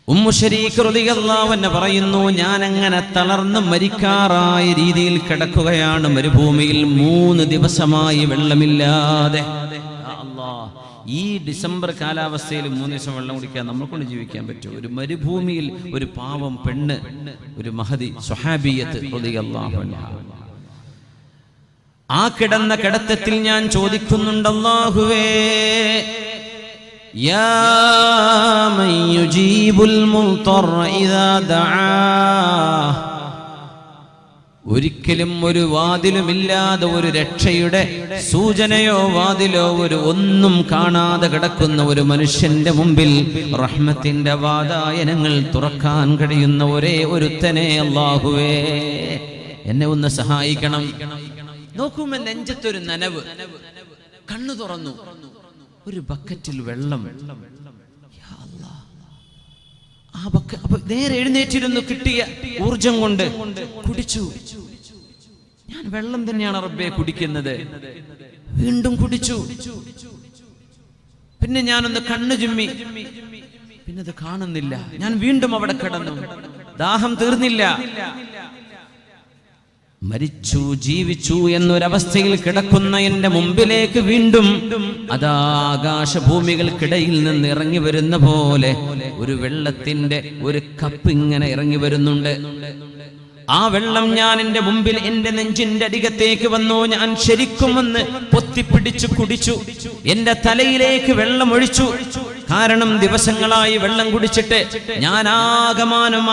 Umm ശരീക്ക് റളിയല്ലാഹു അൻഹ പറയുന്നു, ഞാൻ അങ്ങനെ തളർന്ന് മരിക്കാറായ രീതിയിൽ കിടക്കുകയാണ് മരുഭൂമിയിൽ. 3 ദിവസമായി വെള്ളമില്ലാതെ. ഈ ഡിസംബർ കാലാവസ്ഥയിൽ 3 ദിവസം വെള്ളം കുടിക്കാൻ നമ്മളെക്കൊണ്ട് ജീവിക്കാൻ പറ്റുമോ? ഒരു മരുഭൂമിയിൽ ഒരു പാവം പെണ്ണ്, ഒരു മഹദി സ്വഹാബിയത്ത് റളിയല്ലാഹു അൻഹ. ആ കിടന്ന കിടത്തത്തിൽ ഞാൻ ചോദിക്കുന്നുണ്ട്, അല്ലാഹുവേ, യാ മൻ യുജീബുൽ മുൽതറ ഇദാ ദആ. ഒരിക്കലും ഒരു വാതിലുമില്ലാതെ, ഒരു രക്ഷയുടെ സൂചനയോ വാതിലോ ഒന്നും കാണാതെ കിടക്കുന്ന ഒരു മനുഷ്യന്റെ മുമ്പിൽ റഹ്മത്തിന്റെ വാതായനങ്ങൾ തുറക്കാൻ കഴിയുന്ന ഒരേ ഒരുത്തനെ അല്ലാഹുവേ, എന്നെ ഒന്ന് സഹായിക്കണം. നോക്കുമ്പോ നെഞ്ചത്തൊരു നനവ്, കണ്ണു തുറന്നു, ഒരു ബക്കറ്റിൽ വെള്ളം. അപ്പൊ നേരെ എഴുന്നേറ്റിരുന്നു, കിട്ടിയ ഊർജം കൊണ്ട് കുടിച്ചു. ഞാൻ വെള്ളം തന്നെയാണ് റബ്ബേ കുടിക്കുന്നത്. വീണ്ടും കുടിച്ചു. പിന്നെ ഞാനൊന്ന് കണ്ണു ചുമ്മി, പിന്നെ അത് കാണുന്നില്ല. ഞാൻ വീണ്ടും അവിടെ കിടന്നു. ദാഹം തീർന്നില്ല. മരിച്ചു ജീവിച്ചു എന്നൊരവസ്ഥയിൽ കിടക്കുന്ന എന്റെ മുമ്പിലേക്ക് വീണ്ടും അതാ ആകാശഭൂമികൾക്കിടയിൽ നിന്ന് ഇറങ്ങി വരുന്ന പോലെ ഒരു വെള്ളത്തിന്റെ ഒരു കപ്പ് ഇങ്ങനെ ഇറങ്ങി വരുന്നുണ്ട്. ആ വെള്ളം ഞാൻ എന്റെ മുമ്പിൽ, എന്റെ നെഞ്ചിന്റെ അടികത്തേക്ക് വന്നു. ഞാൻ ശരിക്കും ഒന്ന് പൊത്തിപ്പിടിച്ചു കുടിച്ചു. എന്റെ തലയിലേക്ക് വെള്ളം ഒഴിച്ചു. കാരണം ദിവസങ്ങളായി വെള്ളം കുടിച്ചിട്ട് ഞാൻ ആകമാനം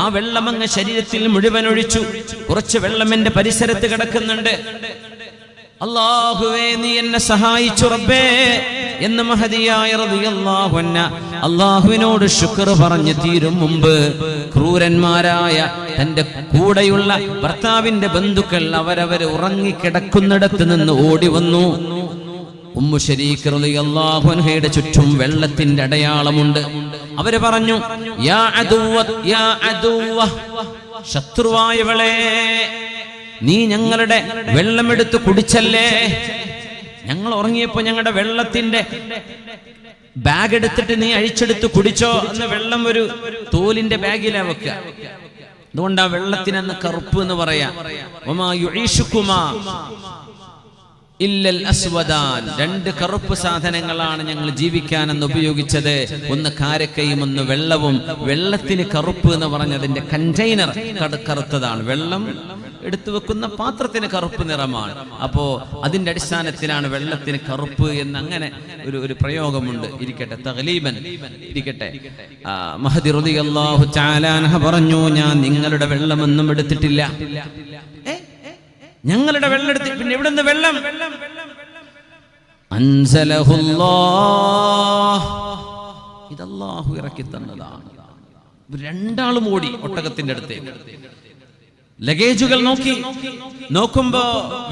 ആ വെള്ളമങ്ങ് ശരീരത്തിൽ മുഴുവൻ ഒഴിച്ചു. കുറച്ച് വെള്ളം എന്റെ പരിസരത്ത് കിടക്കുന്നുണ്ട്. അല്ലാഹുവേ, നീ എന്നെ സഹായിച്ചു റബ്ബേ എന്ന് മഹദിയായ റളിയല്ലാഹു അൻഹ അല്ലാഹുവിനോട് ശുക്ർ പറഞ്ഞു തീരും മുമ്പ് ക്രൂരന്മാരായ തന്റെ കൂടെയുള്ള ഭർത്താവിന്റെ ബന്ധുക്കൾ അവരവർ ഉറങ്ങിക്കിടക്കുന്നിടത്ത് നിന്ന് ഓടി വന്നു. ഉമ്മു ശരീക്ക് റളിയല്ലാഹു അൻഹയുടെ ചുറ്റും വെള്ളത്തിന്റെ അടയാളമുണ്ട്. അവര് പറഞ്ഞു, യാ അദുവ, യാ അദുവ, ശത്രുവായവളെ, നീ ഞങ്ങളുടെ വെള്ളമെടുത്ത് കുടിച്ചല്ലേ. ഞങ്ങൾ ഉറങ്ങിയപ്പോ ഞങ്ങളുടെ വെള്ളത്തിന്റെ ബാഗ് എടുത്തിട്ട് നീ അഴിച്ചെടുത്ത് കുടിച്ചോ. അന്ന് വെള്ളം ഒരു തോലിന്റെ ബാഗിലാ വെക്കുക. അതുകൊണ്ട് ആ വെള്ളത്തിനന്ന് കറുപ്പ് എന്ന് പറയാം. വമാ യുഈശുകുമാ ഇല്ലൽ അസ്വദാൻ. 2 കറുപ്പ് സാധനങ്ങളാണ് ഞങ്ങൾ ജീവിക്കാനെന്ന് ഉപയോഗിച്ചത്. ഒന്ന് കാരക്കയും ഒന്ന് വെള്ളവും. വെള്ളത്തിന് കറുപ്പ് എന്ന് പറഞ്ഞതിന്റെ കണ്ടെയ്നർ കറുത്തതാണ്. വെള്ളം എടുത്തു വെക്കുന്ന പാത്രത്തിന് കറുപ്പ് നിറമാണ്. അപ്പോ അതിന്റെ അടിസ്ഥാനത്തിലാണ് വെള്ളത്തിന് കറുപ്പ് എന്ന് അങ്ങനെ ഒരു പ്രയോഗമുണ്ട്. ഇരിക്കട്ടെ, തഗ്ലീബൻ ഇരിക്കട്ടെ. മഹദി റളിയല്ലാഹു തആല അൻഹ പറഞ്ഞു, ഞാൻ നിങ്ങളുടെ വെള്ളമൊന്നും എടുത്തിട്ടില്ല. ഞങ്ങളുടെ വെള്ളം എടുത്ത് പിന്നെ എവിടുന്ന് വെള്ളം? അൻസലഹുല്ലാഹ്, ഇത് അല്ലാഹു ഇറക്കി തന്നതാണ്. 2 ആളും ഓടി ഒട്ടകത്തിന്റെ അടുത്തേക്ക്. ലഗേജുകൾ നോക്കുമ്പോ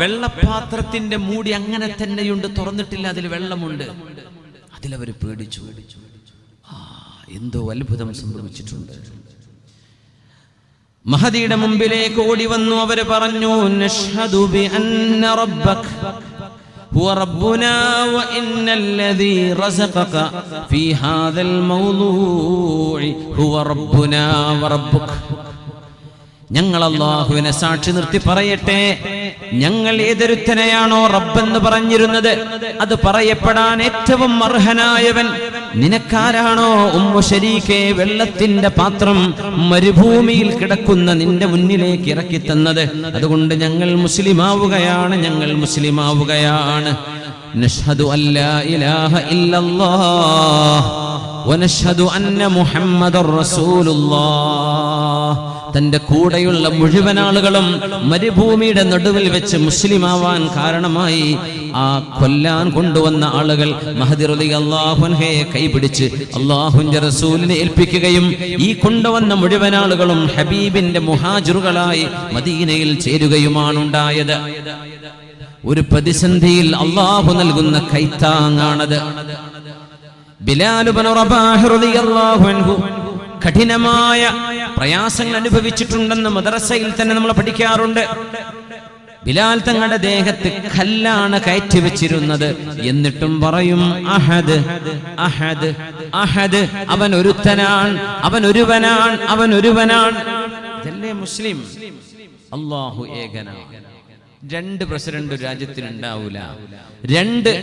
വെള്ളപാത്രത്തിന്റെ മൂടി അങ്ങനെ തന്നെയുണ്ട്, തുറന്നിട്ടില്ല. അതിൽ വെള്ളമുണ്ട്. അതിലവര് പേടിച്ചു. എന്തോ അത്ഭുതം സംഭവിച്ചിട്ടുണ്ട്. മഹദിയുടെ മുമ്പിലേക്ക് ഓടി വന്നു. അവര് പറഞ്ഞു, നഷ്ഹദു ബി അന്ന റബ്ബക ഹുവ റബ്ബുനാ വ ഇന്നല്ലദീ റസഖക ഫീ ഹാദൽ മൗളൂഇ ഹുവ റബ്ബുനാ വ റബ്ബുക. ഞങ്ങൾ അല്ലാഹുവിനെ സാക്ഷി നിർത്തി പറയട്ടെ, ഞങ്ങൾ ഏതൊരുത്തനെയാണോ റബ്ബെന്ന് പറഞ്ഞിരുന്നത് അത് പറയപ്പെടാൻ ഏറ്റവും അർഹനായവൻ നിനക്കാരാണോ ഉമ്മു ശരീക്കെ വെള്ളത്തിന്റെ പാത്രം മരുഭൂമിയിൽ കിടക്കുന്ന നിന്റെ മുന്നിലേക്ക് ഇറക്കി തന്നത്. അതുകൊണ്ട് ഞങ്ങൾ മുസ്ലിമാവുകയാണ്, ഞങ്ങൾ മുസ്ലിമാവുകയാണ്. നഷ്ഹദു അല്ലാ ഇലാഹ ഇല്ലല്ലാഹ് വനഷ്ഹദു അന്ന മുഹമ്മദർ റസൂലുള്ളാഹ്. തന്റെ കൂടെയുള്ള മുഴുവൻ ആളുകളും മരുഭൂമിയുടെ നടുവിൽ വെച്ച് മുസ്ലിമാവാൻ കാരണമായി ആ കൊല്ലാൻ കൊണ്ടുവന്ന ആളുകൾ മഹദി റളിയല്ലാഹു അൻഹയെ കൈപിടിച്ച് അല്ലാഹുവിന്റെ റസൂലിനെ ഏൽപ്പിക്കുകയും ഈ കൊണ്ടുവന്ന മുഴുവൻ ആളുകളും ഹബീബിന്റെ മുഹാജിറുകളായി മദീനയിൽ ചേരുകയുമാണ് ഉണ്ടായത്. ഒരു പ്രതിസന്ധിയിൽ അല്ലാഹു നൽകുന്ന കൈത്താങ്ങാണത്. ബിലാൽ ഇബ്നു റബാഹ് റളിയല്ലാഹു അൻഹു കഠിനമായ പ്രയാസങ്ങൾ അനുഭവിച്ചിട്ടുണ്ടെന്ന് മദ്രസയിൽ തന്നെ നമ്മൾ പഠിക്കാറുണ്ട്. ബിലാൽ തങ്ങളുടെ ദേഹത്ത് കല്ലാണ് കയറ്റി വെച്ചിരുന്നത്. എന്നിട്ടും പറയും അഹദ് അഹദ് അഹദ്, അവൻ ഒരുത്തനാണ്, അവൻ ഒരുവനാണ്, അവൻ ഒരുവനാണ്. ഇതല്ലേ മുസ്ലിം? അല്ലാഹു ഏകനാണ്. 2 പ്രസിഡന്റ് രാജ്യത്തിനുണ്ടാവൂല, 2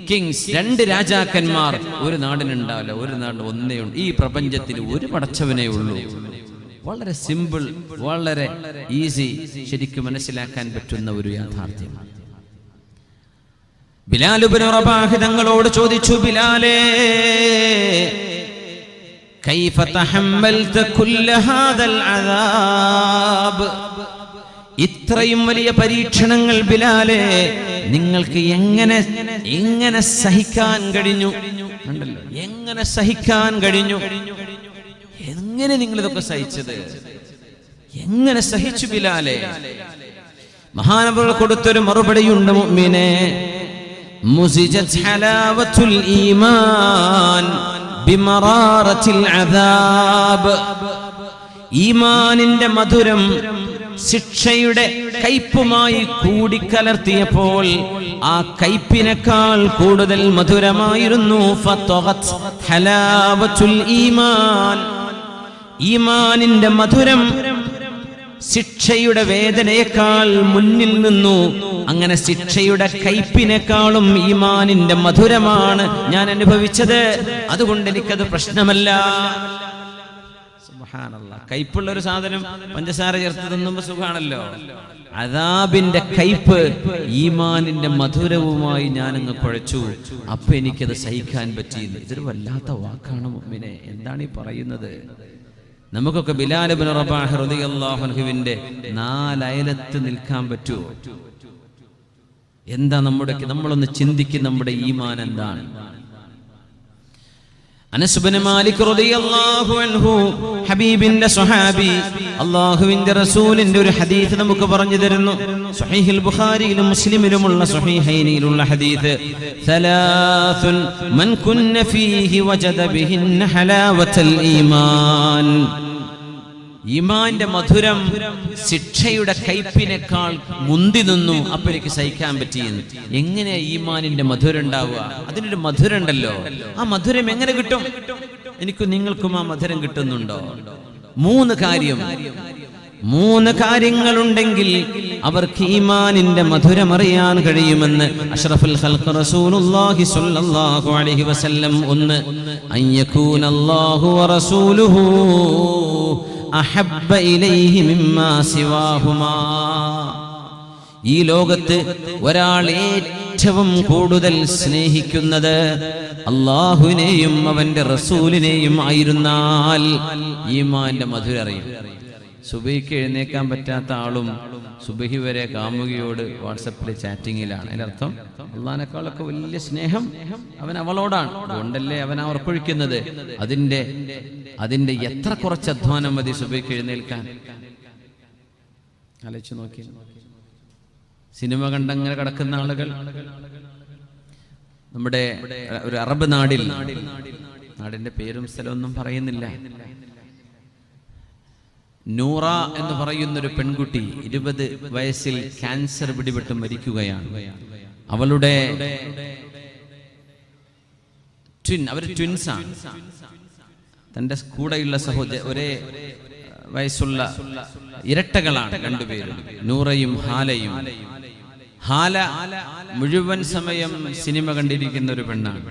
കിങ്സ്, 2 രാജാക്കന്മാർ ഒരു നാടിനുണ്ടാവില്ല. ഒരു നാട് ഒന്നേ ഉണ്ട്. ഈ പ്രപഞ്ചത്തിൽ ഒരു പടച്ചവനേ ഉള്ളൂ. വളരെ സിമ്പിൾ, വളരെ ഈസി, ശരിക്കും മനസ്സിലാക്കാൻ പറ്റുന്ന ഒരു യാഥാർത്ഥ്യം. ബിലാൽ ഇബ്നു റബാഹ് തങ്ങളോട് ചോദിച്ചു, ബിലാലേ കൈഫ തഹമ്മൽത കുല്ല ഹാദൽ അദാബ്, ഇത്രയും വലിയ പരീക്ഷണങ്ങൾ ബിലാലേ നിങ്ങൾക്ക് എങ്ങനെ സഹിക്കാൻ കഴിഞ്ഞു? കണ്ടല്ലോ, എങ്ങനെ സഹിക്കാൻ കഴിഞ്ഞു? എങ്ങനെ നിങ്ങൾ ഇതൊക്കെ സഹിച്ചത്? എങ്ങനെ സഹിച്ചു ബിലാലെ? മഹാനവറുകൾ കൊടുത്തൊരു മറുപടിയുണ്ട്, മുഅ്മിനേ, മുസിജത് ഹലാവത്തുൽ ഈമാൻ ബിമറാറത്തിൽ അദാബ്, ഈമാനിന്റെ മധുരം ശിക്ഷയുടെ കയ്പുമായി കൂടിക്കലർത്തിയപ്പോൾ ആ കയ്പിനേക്കാൾ കൂടുതൽ മധുരമായിരുന്നു ഫതഗത് ഹലാവത്തുൽ ഈമാൻ, ഈമാനിന്റെ മധുരം ശിക്ഷയുടെ വേദനയേക്കാൾ മുന്നിൽ നിന്നു. അങ്ങനെ ശിക്ഷയുടെ കയ്പിനേക്കാളും ഈമാനിന്റെ മധുരമാണ് ഞാൻ അനുഭവിച്ചത്. അതുകൊണ്ട് എനിക്കത് പ്രശ്നമല്ല. സുബ്ഹാനല്ലാഹ്, കയ്പുള്ള ഒരു സാധനം പഞ്ചസാര ചേർത്ത് തിന്നുമ്പോൾ സുഖാണല്ലോ. അദാബിന്റെ കയ്പ് ഈമാനിന്റെ മധുരവുമായി ഞാനങ്ങ് കുഴച്ചു. അപ്പൊ എനിക്കത് സഹിക്കാൻ പറ്റിയില്ല. ഇതൊരു വല്ലാത്ത വാക്കാണ് മുഅ്മിനെ. എന്താണ് ഈ പറയുന്നത്? നമുക്കൊക്കെ ബിലാൽ ഇബ്നു റബാഹ് റളിയല്ലാഹു അൻഹുവിന്റെ 4 അയലത്ത് നിൽക്കാൻ പറ്റുമോ? എന്താ നമ്മളൊന്ന് ചിന്തിക്കും, നമ്മുടെ ഈമാൻ എന്താണ്? അനസ് ഇബ്നു മാലിക് റളിയല്ലാഹു അൻഹു, ഹബീബിന്റെ സ്വഹാബി, അല്ലാഹുവിന്റെ റസൂലിന്റെ ഒരു ഹദീസ് നമുക്ക് പറഞ്ഞു തരുന്നു. സ്വഹീഹുൽ ബുഖാരിയിലും മുസ്ലിമിലുമുള്ള സ്വഹീഹൈനിലുള്ള ഹദീസ്, സലാസുൻ മൻ കുന്ന ഫീഹി വജദ ബിഹിന്ന ഹലാവത്തുൽ ഈമാൻ, ഈമാന്റെ മധുരം ശിക്ഷയുടെ കയ്പിനേക്കാൾ മുന്തി നിന്നു. അപ്പൊ എനിക്ക് സഹിക്കാൻ പറ്റിയെന്ന്. എങ്ങനെ ഈമാനിന്റെ മധുരം ഉണ്ടാവുക? അതിനൊരു മധുരം ഉണ്ടല്ലോ. ആ മധുരം എങ്ങനെ കിട്ടും? എനിക്കും നിങ്ങൾക്കും ആ മധുരം കിട്ടുന്നുണ്ടോ? 3 കാര്യങ്ങളുണ്ടെങ്കിൽ അവർക്ക് ഈമാനിന്റെ മധുരം അറിയാൻ കഴിയുമെന്ന് അഷ്റഫുൽ ഖൽഖ് റസൂലുള്ളാഹി സ്വല്ലല്ലാഹു അലൈഹി വസല്ലം. 1, അയ്യകൂനല്ലാഹു വറസൂലുഹു അഹബ്ബ ഇലൈഹി മിമ്മാ സിവാഹുമാ, ഈ ലോകത്ത് ഒരാൾ ഏറ്റവും കൂടുതൽ സ്നേഹിക്കുന്നത് അല്ലാഹുവിനെയും അവന്റെ റസൂലിനെയും ആയിരുന്നാൽ ഈമാന്റെ മധുരം അറിയും. സുബഹിക്ക് എഴുന്നേക്കാൻ പറ്റാത്ത ആളും സുബഹി വരെ കാമുകിയോട് വാട്സപ്പിൽ ചാറ്റിങ്ങിലാണ്. അതിനർത്ഥം അള്ളാഹിനെക്കാളൊക്കെ വലിയ സ്നേഹം അവൻ അവളോടാണ്. അതുകൊണ്ടല്ലേ അവൻ ഉറപ്പൊഴിക്കുന്നത്. അതിന്റെ എത്ര കുറച്ച് അധ്വാനം മതി സുബഹിക്ക് എഴുന്നേൽക്കാൻ? ആലോചിച്ച് നോക്കി. സിനിമ കണ്ടങ്ങനെ കിടക്കുന്ന ആളുകൾ നമ്മുടെ ഒരു അറബ് നാടിന്റെ പേരും സ്ഥലമൊന്നും പറയുന്നില്ല, നൂറ എന്ന് പറയുന്നൊരു പെൺകുട്ടി 20 വയസ്സിൽ ക്യാൻസർ പിടിപെട്ട് മരിക്കുകയാണ്. അവളുടെ അവർ ട്വിൻസാണ്. തന്റെ കൂടെയുള്ള ഒരേ വയസ്സുള്ള ഇരട്ടകളാണ് 2 പേരും, നൂറയും ഹാലയും. ഹാല മുഴുവൻ സമയം സിനിമ കണ്ടിരിക്കുന്ന ഒരു പെണ്ണാണ്.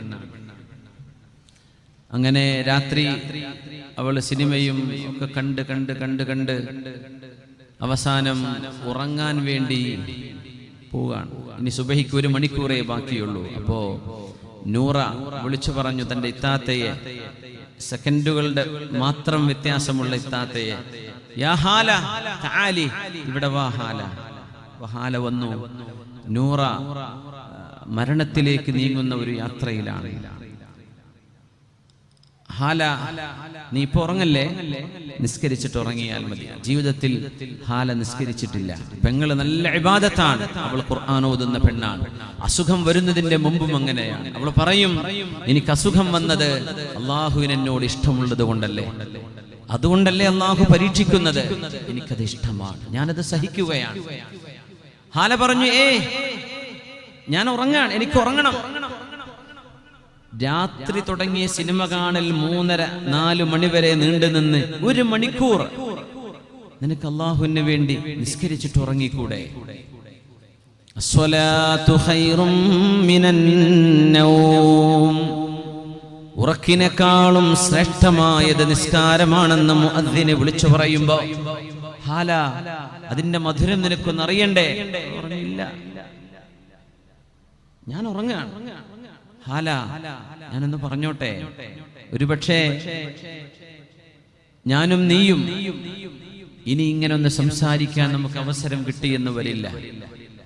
അങ്ങനെ രാത്രി അവൾ സിനിമയും ഒക്കെ കണ്ട് അവസാനം ഉറങ്ങാൻ വേണ്ടി പോവുകയാണ്. ഇനി സുബഹിക്ക് 1 മണിക്കൂറേ ബാക്കിയുള്ളൂ. അപ്പോ നൂറ വിളിച്ചു പറഞ്ഞു തന്റെ ഇത്താത്തയെ, സെക്കൻഡുകളുടെ മാത്രം വ്യത്യാസമുള്ള ഇത്താത്തയെ, യാ ഹാല തആലി, ഇവിടെ വാ ഹാല. ഹാല വന്നു. നൂറ മരണത്തിലേക്ക് നീങ്ങുന്ന ഒരു യാത്രയിലാണ്. ഹാല, നീ ഇപ്പൊ ഉറങ്ങല്ലേ, നിസ്കരിച്ചിട്ട് ഉറങ്ങിയാൽ മതി. ജീവിതത്തിൽ ഹാല നിസ്കരിച്ചിട്ടില്ല. പെങ്ങള് നല്ല ഇബാദത്താണ്, അവൾ ഖുർആൻ ഓതുന്ന പെണ്ണാണ്. അസുഖം വരുന്നതിന്റെ മുമ്പും അങ്ങനെയാണ്. അവൾ പറയും, എനിക്ക് അസുഖം വന്നത് അള്ളാഹുവിന് എന്നോട് ഇഷ്ടമുള്ളത് കൊണ്ടല്ലേ. അതുകൊണ്ടല്ലേ അള്ളാഹു പരീക്ഷിക്കുന്നത്. എനിക്കത് ഇഷ്ടമാണ്, ഞാനത് സഹിക്കുകയാണ്. ഹാല പറഞ്ഞു, ഞാൻ ഉറങ്ങാൻ, എനിക്ക് ഉറങ്ങണം. രാത്രി തുടങ്ങിയ സിനിമ കാണൽ 3:30-4 മണി വരെ നീണ്ടുനിന്ന് 1 മണിക്കൂർ നിനക്ക് അള്ളാഹുവിന് വേണ്ടി നിസ്കരിച്ചിട്ട് ഉറങ്ങിക്കൂടെ? അസ്സലാത്തു ഖൈറും മിനൻ നൗം, ഉറക്കിനേക്കാളും ശ്രേഷ്ഠമായത് നിസ്കാരമാണെന്ന് മുഅദ്ദിനെ വിളിച്ചു പറയുമ്പോ ഹാല, അതിന്റെ മധുരം നിനക്കൊന്ന് അറിയണ്ടേ? പറഞ്ഞില്ല, ഞാൻ ഉറങ്ങാണ്. ഹാല, ഞാനൊന്ന് പറഞ്ഞോട്ടെ, ഒരുപക്ഷേ ഞാനും നീയും ഇനി ഇങ്ങനെ ഒന്ന് സംസാരിക്കാൻ നമുക്ക് അവസരം കിട്ടിയെന്ന് വരില്ല.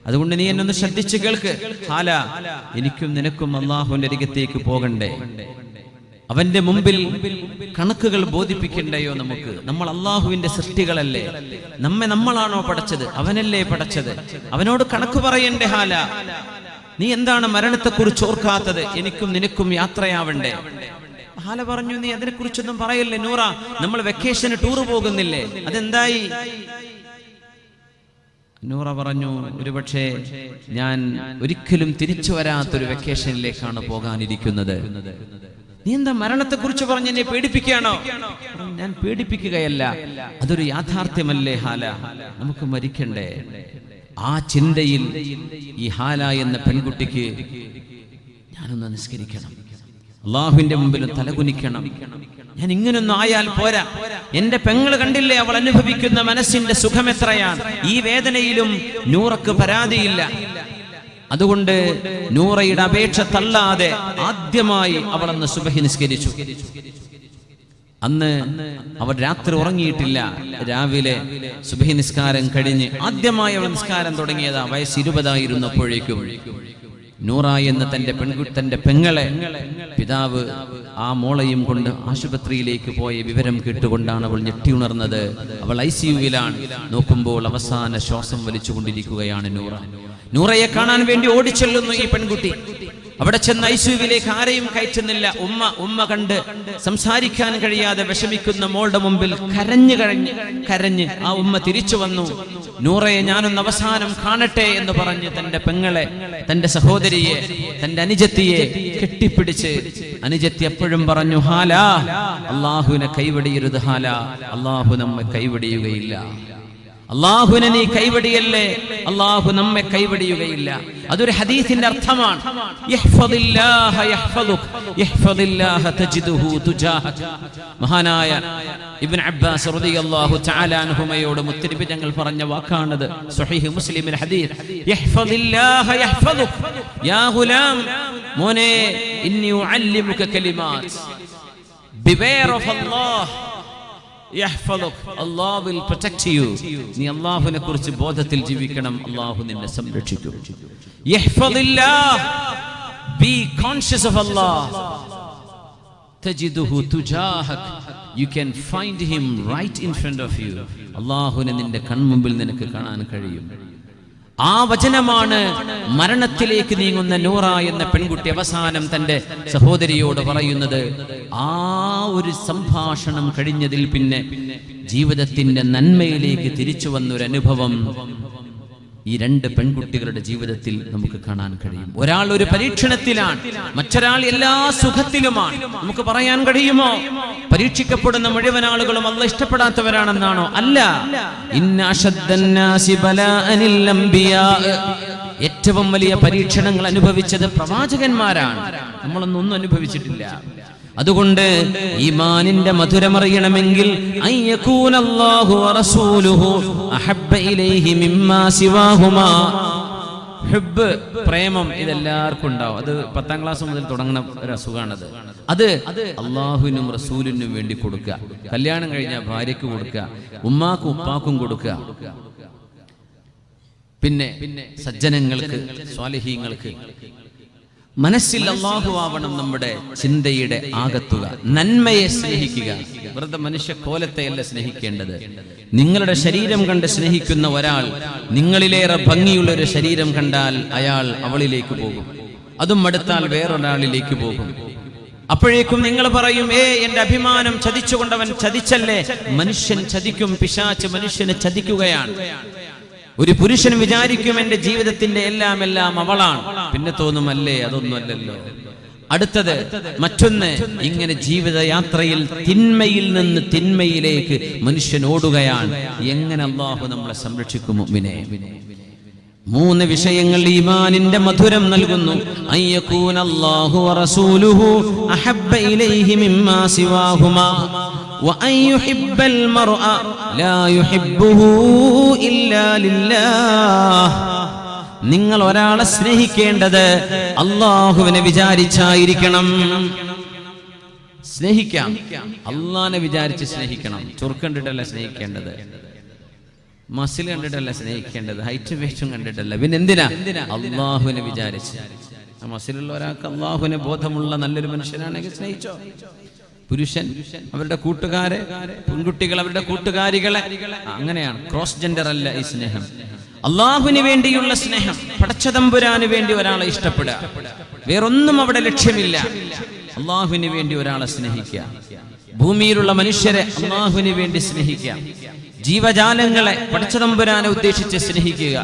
അതുകൊണ്ട് നീ എന്നൊന്ന് ശ്രദ്ധിച്ചു കേൾക്ക്. ഹാല, എനിക്കും നിനക്കും അള്ളാഹുവിന്റെ അരികത്തേക്ക് പോകണ്ടേ? അവന്റെ മുമ്പിൽ കണക്കുകൾ ബോധിപ്പിക്കണ്ടയോ നമുക്ക്? നമ്മൾ അള്ളാഹുവിന്റെ സൃഷ്ടികളല്ലേ? നമ്മളാണോ പടച്ചത്? അവനല്ലേ പടച്ചത്? അവനോട് കണക്ക് പറയണ്ടേ? ഹാല, നീ എന്താണ് മരണത്തെക്കുറിച്ച് ഓർക്കാത്തത്? എനിക്കും നിനക്കും യാത്രയാവണ്ടേ? ഹാല പറഞ്ഞു, നീ അതിനെക്കുറിച്ചൊന്നും പറയല്ലേ നൂറ, നമ്മൾ വെക്കേഷന് ടൂർ പോകുന്നില്ലേ, അതെന്തായി? നൂറ പറഞ്ഞു, ഒരുപക്ഷെ ഞാൻ ഒരിക്കലും തിരിച്ചു വരാത്തൊരു വെക്കേഷനിലേക്കാണ് പോകാനിരിക്കുന്നത്. നീ എന്താ മരണത്തെക്കുറിച്ച് പറഞ്ഞ് എന്നെ പേടിപ്പിക്കുകയാണോ? ഞാൻ പേടിപ്പിക്കുകയല്ല, അതൊരു യാഥാർത്ഥ്യമല്ലേ ഹാല, നമുക്ക് മരിക്കണ്ടേ? ആ ചിന്തയിൽ ഈ ഹാല എന്ന പെൺകുട്ടിക്ക് ഞാനൊന്ന് നിസ്കരിക്കണം, അള്ളാഹുവിന്റെ മുമ്പിൽ തലകുനിക്കണം. ഞാൻ ഇങ്ങനൊന്നും ആയാൽ പോരാ. എന്റെ പെങ്ങള് കണ്ടില്ലേ അവൾ അനുഭവിക്കുന്ന മനസ്സിന്റെ സുഖം എത്രയാണ്? ഈ വേദനയിലും നൂറക്ക് പരാതിയില്ല. അതുകൊണ്ട് നൂറയുടെ അപേക്ഷ തള്ളാതെ ആദ്യമായി അവൾ അന്ന് സുബഹി നിസ്കരിച്ചു. അന്ന് അവൾ രാത്രി ഉറങ്ങിയിട്ടില്ല. രാവിലെ സുബഹി നിസ്കാരം കഴിഞ്ഞ് ആദ്യമായി അവൾ നിസ്കാരം തുടങ്ങിയതാ. വയസ്സ് 20 ആയിരുന്നപ്പോഴേക്കും നൂറ എന്ന തന്റെ പെങ്ങളെ പിതാവ് ആ മോളയും കൊണ്ട് ആശുപത്രിയിലേക്ക് പോയ വിവരം കേട്ടുകൊണ്ടാണ് അവൾ ഞെട്ടിയുണർന്നത്. അവൾ ICUവിലാണ്. നോക്കുമ്പോൾ അവസാന ശ്വാസം വലിച്ചുകൊണ്ടിരിക്കുകയാണ് നൂറ. നൂറയെ കാണാൻ വേണ്ടി ഓടിച്ചെല്ലുന്നു ഈ പെൺകുട്ടി. അവിടെ ചെന്ന് ICUവിലേക്ക് ആരെയും കയറ്റുന്നില്ല. ഉമ്മ കണ്ട് സംസാരിക്കാൻ കഴിയാതെ വിഷമിക്കുന്ന മോളുടെ മുമ്പിൽ കരഞ്ഞ് ആ ഉമ്മ തിരിച്ചു വന്നു. നൂറയെ ഞാനൊന്ന് അവസാനം കാണട്ടെ എന്ന് പറഞ്ഞ് തന്റെ പെങ്ങളെ, തന്റെ സഹോദരിയെ, തന്റെ അനുജത്തിയെ കെട്ടിപ്പിടിച്ച് അനുജത്തി എപ്പോഴും പറഞ്ഞു, ഹാല, അള്ളാഹുവിനെ കൈവടിയരുത് ഹാല, അള്ളാഹു നമ്മെ കൈവടിയുകയില്ല. അള്ളാഹുവിനെ നീ കൈവടിയല്ലേ, അള്ളാഹു നമ്മെ കൈവടിയുകയില്ല. അതൊരു ഹദീസിന്റെ അർത്ഥമാണ്. മഹാനായ ഇബ്നു അബ്ബാസ് റളിയല്ലാഹു തആല അൻഹുമയോട് മുത്തനബി തങ്ങൾ പറഞ്ഞ വാക്കാണത്. സ്വഹീഹ് മുസ്ലിമിൽ ഹദീസ്, യഹ്ഫദില്ലാഹ യഹ്ഫദുക് യാ ഗുലാം, മോനെ, ഇന്നി ഉഅല്ലിമുക കലിമാത്ത്, beware of Allah, Allah will protect you. നീ അല്ലാഹുവിനെ കുറിച്ച് ബോധത്തിൽ ജീവിക്കണം, അല്ലാഹു നിന്നെ സംരക്ഷിക്കും. Be conscious of Allah. തജിദുഹു തുജാഹക്, you can find him right in front of you. അല്ലാഹുവിനെ നിന്റെ കൺമുമ്പിൽ നിനക്ക് കാണാൻ കഴിയും. ആ വചനമാണ് മരണത്തിലേക്ക് നീങ്ങുന്ന നൂറ എന്ന പെൺകുട്ടി അവസാനം തന്റെ സഹോദരിയോട് പറയുന്നത്. ആ ഒരു സംഭാഷണം കഴിഞ്ഞതിൽ പിന്നെ ജീവിതത്തിന്റെ നന്മയിലേക്ക് തിരിച്ചു വന്നൊരനുഭവം ഈ 2 പെൺകുട്ടികളുടെ ജീവിതത്തിൽ നമുക്ക് കാണാൻ കഴിയും. ഒരാൾ ഒരു പരീക്ഷണത്തിലാണ്, മറ്റൊരാൾ എല്ലാ സുഖത്തിലുമാണ്. നമുക്ക് പറയാൻ കഴിയുമോ പരീക്ഷിക്കപ്പെടുന്ന മുഴുവൻ ആളുകളും അല്ലാഹ് ഇഷ്ടപ്പെടാത്തവരാണെന്നാണോ? അല്ല. ഇന്ന അശദ്ദന്നാസി ബലാഅനിൽ അംബിയാ, ഏറ്റവും വലിയ പരീക്ഷണങ്ങൾ അനുഭവിച്ചത് പ്രവാചകന്മാരാണ്. നമ്മളൊന്നും അനുഭവിച്ചിട്ടില്ല. അതുകൊണ്ട് ഈമാനിന്റെ മധുരമറിയണമെങ്കിൽ അയ്യകൂനല്ലാഹു വറസൂലുഹു അഹബ്ബ ഇലൈഹി മിമ്മാ സിവാഹുമാ. ഹുബ്ബ്, പ്രേമം, ഇതെല്ലാവർക്കും ഉണ്ടാവും. അത് 10ാം ക്ലാസ് മുതൽ തുടങ്ങുന്ന ഒരു അസുഖമാണത്. അത് അള്ളാഹുവിനും റസൂലിനും വേണ്ടി കൊടുക്കുക. കല്യാണം കഴിഞ്ഞ ഭാര്യയ്ക്ക് കൊടുക്കുക, ഉമ്മാക്കും ഉപ്പാക്കും കൊടുക്കുക, പിന്നെ സജ്ജനങ്ങൾക്ക്, സ്വാലിഹീങ്ങൾക്ക്. മനസ്സിൽ അല്ലാഹു ആവണം നമ്മുടെ ചിന്തയുടെ ആകത്തുക. നന്മയെ സ്നേഹിക്കുക. വെറുതെ മനുഷ്യ കോലത്തെയല്ല സ്നേഹിക്കേണ്ടത്. നിങ്ങളുടെ ശരീരം കണ്ട് സ്നേഹിക്കുന്ന ഒരാൾ നിങ്ങളിലേറെ ഭംഗിയുള്ള ഒരു ശരീരം കണ്ടാൽ അയാൾ അവളിലേക്ക് പോകും. അതും അടുത്താൽ വേറൊരാളിലേക്ക് പോകും. അപ്പോഴേക്കും നിങ്ങൾ പറയും, എന്റെ അഭിമാനം ചതിച്ചുകൊണ്ടവൻ ചതിച്ചല്ലേ. മനുഷ്യൻ ചതിക്കും, പിശാച് മനുഷ്യനെ ചതിക്കുകയാണ്. ഒരു പുരുഷൻ വിചാരിക്കും എന്റെ ജീവിതത്തിന്റെ എല്ലാം അവളാണ്. പിന്നെ തോന്നുമല്ലേ അതൊന്നുമല്ലല്ലോ. അടുത്തത് മറ്റൊന്ന്, ഇങ്ങനെ ജീവിതയാത്രയിൽ തിന്മയിൽ നിന്ന് തിന്മയിലേക്ക് മനുഷ്യൻ ഓടുകയാണ്. എങ്ങനെ അല്ലാഹു നമ്മളെ സംരക്ഷിക്കും മുഅ്മിനേ? 3 വിഷയങ്ങൾ ഈമാനിന്റെ മധുരം നൽകുന്നു. അയ്യകൂനല്ലാഹു വറസൂലുഹു അഹബ്ബ ഇലൈഹി മിമ്മാ സിവാഹുമാ വഅൻ യുഹിബ്ബൽ മർഅ ലാ യുഹിബ്ബുഹു ഇല്ലാ ലില്ലാഹ്. നിങ്ങൾ ഒരാളെ സ്നേഹിക്കേണ്ടത് അല്ലാഹുവിനെ വിചാരിച്ചായിരിക്കണം. സ്നേഹിക്കാം, അല്ലാഹുവിനെ വിചാരിച്ച് സ്നേഹിക്കണം. ചുറുക്കണ്ടിട്ടല്ല സ്നേഹിക്കേണ്ടത്, മസിൽ കണ്ടിട്ടല്ല സ്നേഹിക്കേണ്ടത്, ഹൈറ്റും വെയിറ്റും കണ്ടിട്ടല്ല. പിന്നെ എന്തിനാ? അള്ളാഹുവിനെ വിചാരിച്ച്. മസിലുള്ള ഒരാൾക്ക് അള്ളാഹുവിനെ ബോധമുള്ള നല്ലൊരു മനുഷ്യനാണെങ്കിൽ സ്നേഹിച്ചോ. പുരുഷൻ അവരുടെ കൂട്ടുകാരെ, പെൺകുട്ടികൾ അവരുടെ കൂട്ടുകാരികളെ, അങ്ങനെയാണ്. ക്രോസ് ജെൻഡർ അല്ല ഈ സ്നേഹം. അള്ളാഹുവിന് വേണ്ടിയുള്ള സ്നേഹം, പടച്ചതമ്പുരാന് വേണ്ടി ഒരാളെ ഇഷ്ടപ്പെടുക, വേറൊന്നും അവിടെ ലക്ഷ്യമില്ല. അള്ളാഹുവിന് വേണ്ടി ഒരാളെ സ്നേഹിക്കുക, ഭൂമിയിലുള്ള മനുഷ്യരെ അള്ളാഹുവിന് വേണ്ടി സ്നേഹിക്കുക, ജീവജാലങ്ങളെ പടച്ചതമ്പുരാനെ ഉദ്ദേശിച്ച് സ്നേഹിക്കുക.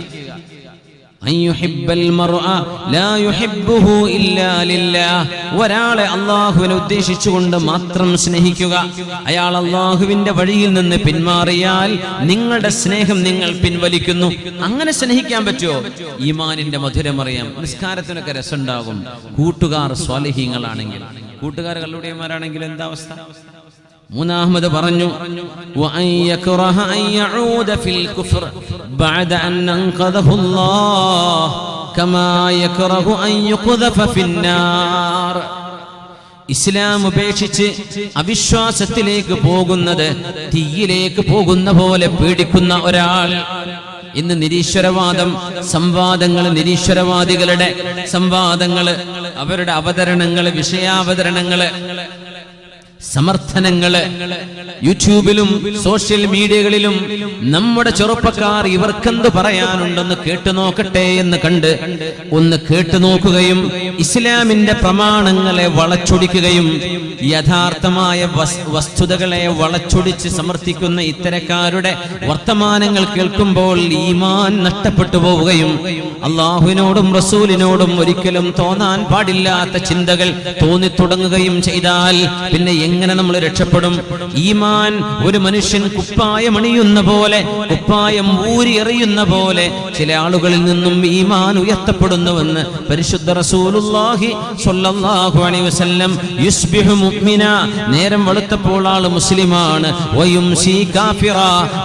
ഒരാളെ അള്ളാഹുവിനെ ഉദ്ദേശിച്ചുകൊണ്ട് മാത്രം സ്നേഹിക്കുക. അയാൾ അള്ളാഹുവിന്റെ വഴിയിൽ നിന്ന് പിന്മാറിയാൽ നിങ്ങളുടെ സ്നേഹം നിങ്ങൾ പിൻവലിക്കുന്നു. അങ്ങനെ സ്നേഹിക്കാൻ പറ്റുമോ? ഈമാനിന്റെ മധുരമറിയാം. നിസ്കാരത്തിനൊക്കെ രസമുണ്ടാകും കൂട്ടുകാർ സ്വാലിഹീങ്ങളാണെങ്കിൽ. കൂട്ടുകാർ കള്ളുടിയന്മാരാണെങ്കിൽ എന്താ അവസ്ഥ? മൂന്നാമത് പറഞ്ഞു, ഇസ്ലാം ഉപേക്ഷിച്ച് അവിശ്വാസത്തിലേക്ക് പോകുന്നത് തീയിലേക്ക് പോകുന്ന പോലെ പേടിക്കുന്ന ഒരാൾ. ഇന്ന് നിരീശ്വരവാദം, സംവാദങ്ങൾ, നിരീശ്വരവാദികളുടെ സംവാദങ്ങള്, അവരുടെ അവതരണങ്ങള്, വിഷയാവതരണങ്ങള്, സമർത്ഥനങ്ങള് യൂട്യൂബിലും സോഷ്യൽ മീഡിയകളിലും നമ്മുടെ ചെറുപ്പക്കാർ ഇവർക്കെന്ത് പറയാനുണ്ടെന്ന് കേട്ടു നോക്കട്ടെ എന്ന് കണ്ട് ഒന്ന് കേട്ടു നോക്കുകയും ഇസ്ലാമിന്റെ പ്രമാണങ്ങളെ വളച്ചൊടിക്കുകയും യഥാർത്ഥമായ വസ്തുതകളെ വളച്ചൊടിച്ച് സമർത്ഥിക്കുന്ന ഇത്തരക്കാരുടെ വർത്തമാനങ്ങൾ കേൾക്കുമ്പോൾ ഈമാൻ നഷ്ടപ്പെട്ടു പോവുകയും അള്ളാഹുവിനോടും റസൂലിനോടും ഒരിക്കലും തോന്നാൻ പാടില്ലാത്ത ചിന്തകൾ തോന്നിത്തുടങ്ങുകയും ചെയ്താൽ പിന്നെ എങ്ങനെ നമ്മൾ രക്ഷപ്പെടും? ഈമാൻ ഒരു മനുഷ്യൻ കുപ്പായം അണിയുന്ന പോലെ, കുപ്പായം ഊരി എറിയുന്ന പോലെ ചില ആളുകളിൽ നിന്നും ഈമാൻ ഉയർത്തപ്പെടുന്നുവെന്ന് പരിശുദ്ധ റസൂലുള്ളാഹി സ്വല്ലല്ലാഹു അലൈഹി വസല്ലം. യുസ്ബിഹു മുഅ്മിന, നേരം വെളുത്തപ്പോൾ ആൾ മുസ്ലിമാണ്, വയുംസി കാഫിറ,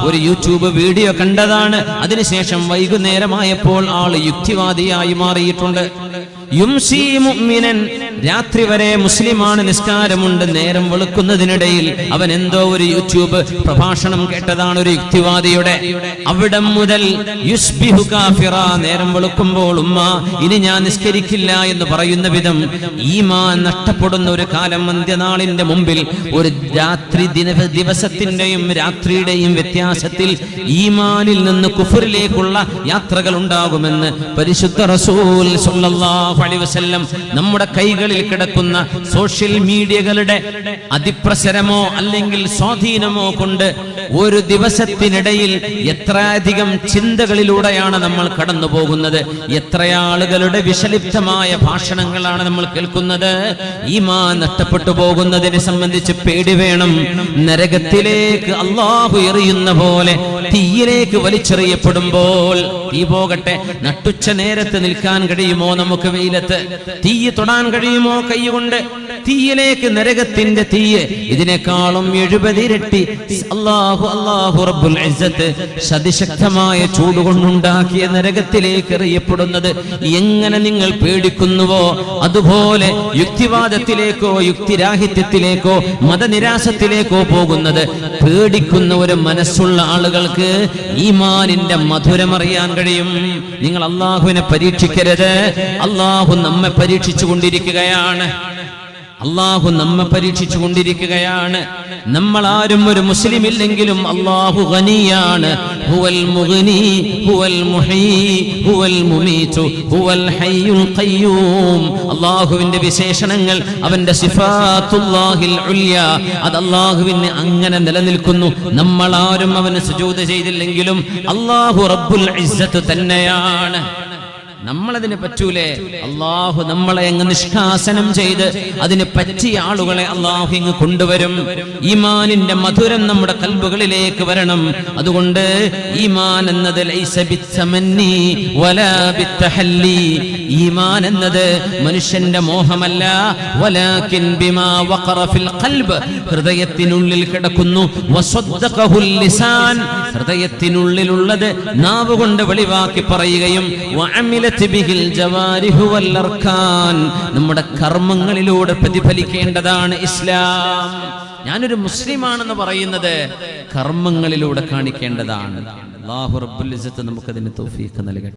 ഒരു യൂട്യൂബ് വീഡിയോ കണ്ടതാണ്, അതിനുശേഷം വൈകുന്നേരമായപ്പോൾ ആൾ യുക്തിവാദിയായി മാറിയിട്ടുണ്ട്. യുംസി മുഅ്മിനൻ, രാത്രി വരെ മുസ്ലിമാണ്, നിസ്കാരമുണ്ട്, നേരം വെളുക്കുന്നതിനിടയിൽ അവൻ എന്തോ ഒരു യൂട്യൂബ് പ്രഭാഷണം കേട്ടതാണ് ഒരു യുക്തിവാദിയുടെ. അവിടം മുതൽ യുസ്ബിഹു കാഫിറ, നേരം വെളുക്കുമ്പോൾ ഉമ്മ ഇനി ഞാൻ നിസ്കരിക്കില്ല എന്ന് പറയുന്ന വിധം ഈമാൻ നഷ്ടപ്പെടുന്ന ഒരു കാലം അന്ത്യനാളിന്റെ മുമ്പിൽ ഒരു രാത്രി ദിവസത്തിന്റെയും രാത്രിയുടെയും വ്യത്യാസത്തിൽ ഈമാനിൽ നിന്ന് കുഫറിലേക്കുള്ള യാത്രകൾ ഉണ്ടാകുമെന്ന് പരിശുദ്ധ റസൂൽ സ്വല്ലല്ലാഹു അലൈഹി വസല്ലം. നമ്മുടെ കൈകളിൽ കിടക്കുന്ന സോഷ്യൽ മീഡിയകളുടെ അതിപ്രസരമോ അല്ലെങ്കിൽ സ്വാധീനമോ കൊണ്ട് ഒരു ദിവസത്തിനിടയിൽ എത്രയധികം ചിന്തകളിലൂടെയാണ് നമ്മൾ കടന്നു പോകുന്നത്, എത്രയാളുകളുടെ വിഷലിപ്തമായ ഭാഷണങ്ങളാണ് നമ്മൾ കേൾക്കുന്നത്. ഈമാൻ നഷ്ടപ്പെട്ടു പോകുന്നതിനെ സംബന്ധിച്ച് പേടി വേണം. നരകത്തിലേക്ക് അല്ലാഹു എറിയുന്ന പോലെ തീയിലേക്ക് വലിച്ചെറിയപ്പെടുമ്പോൾ തീ പോകട്ടെ, നട്ടുച്ച നേരത്ത് നിൽക്കാൻ കഴിയുമോ നമുക്ക്? വെയിലത്ത് തീ തൊടാൻ കഴിയുമോ കൈകൊണ്ട്? തീയിലേക്ക്, നരകത്തിന്റെ തീയ് ഇതിനേക്കാളും 70 ഇരട്ടി അല്ലാഹു റബ്ബുൽ ഇസ്സത്ത് അതിശക്തമായ ചൂടുകൊണ്ടുണ്ടാക്കിയ നരകത്തിലേക്ക് എറിയപ്പെടുന്നത് എങ്ങനെ നിങ്ങൾ പേടിക്കുന്നുവോ അതുപോലെ യുക്തിവാദത്തിലേക്കോ യുക്തിരാഹിത്യത്തിലേക്കോ മതനിരാസത്തിലേക്കോ പോകുന്നത് പേടിക്കുന്ന ഒരു മനസ്സുള്ള ആളുകൾക്ക് ഈമാനിന്റെ മധുരമറിയാൻ കഴിയും. നിങ്ങൾ അല്ലാഹുവിനെ പരീക്ഷിക്കരുത്. അല്ലാഹു നമ്മെ പരീക്ഷിച്ചു കൊണ്ടിരിക്കുകയാണ്. അള്ളാഹു നമ്മെ പരീക്ഷിച്ചു കൊണ്ടിരിക്കുകയാണ്. നമ്മളാരും ഒരു മുസ്ലിം ഇല്ലെങ്കിലും അള്ളാഹു ഗനിയാണ്. ഹുവൽ മുഗ്നി ഹുവൽ മുഹീ ഹുവൽ മുമീതു ഹുവൽ ഹയ്യുൽ ഖയ്യൂം. അള്ളാഹുവിന്റെ വിശേഷണങ്ങൾ, അവന്റെ സിഫാത്തുല്ലാഹിൽ ഉല്യ, അത് അള്ളാഹുവിന് അങ്ങനെ നിലനിൽക്കുന്നു. നമ്മളാരും അവന് സുജൂദ് ചെയ്തില്ലെങ്കിലും അള്ളാഹു റബ്ബുൽ ഇസ്സത്ത് തന്നെയാണ്. നമ്മളതിന് പറ്റൂലേ? അള്ളാഹു നമ്മളെ അങ്ങ് നിഷ്കാസനം ചെയ്ത് അതിന് പറ്റിയ ആളുകളെ അള്ളാഹു ഇങ്ങ് കൊണ്ടുവരും. ഈമാനിന്റെ മധുരം നമ്മുടെ കൽബുകളിലേക്ക് വരണം. അതുകൊണ്ട് ഈമാൻ എന്നത് ലൈസ ബിത്തമന്നി വലാ ബിത്തഹല്ലി. ഈമാൻ എന്നത് മനുഷ്യന്റെ മോഹമല്ല, വലാകിൻ ബിമാ വഖറ ഫിൽ ഖൽബ്, ഹൃദയത്തിനുള്ളിൽ കിടക്കുന്നു. വസദ്ദഖഹുൽ ലിസാൻ, ഹൃദയത്തിനുള്ളിലുള്ളത് നാവ് കൊണ്ട് വെളിവാക്കി പറയുകയും വഅമില ബിഹിൽ ജവാരിഹു വൽ അർക്കാൻ, നമ്മുടെ കർമ്മങ്ങളിലൂടെ പ്രതിഫലിക്കേണ്ടതാണ് ഇസ്ലാം. ഞാനൊരു മുസ്ലിമാണെന്ന് പറയുന്നത് കർമ്മങ്ങളിലൂടെ കാണിക്കേണ്ടതാണ്. അല്ലാഹു റബ്ബുൽ ഇസ്സത്ത് നമുക്കതിന് തൗഫീഖ് നൽകട്ടെ.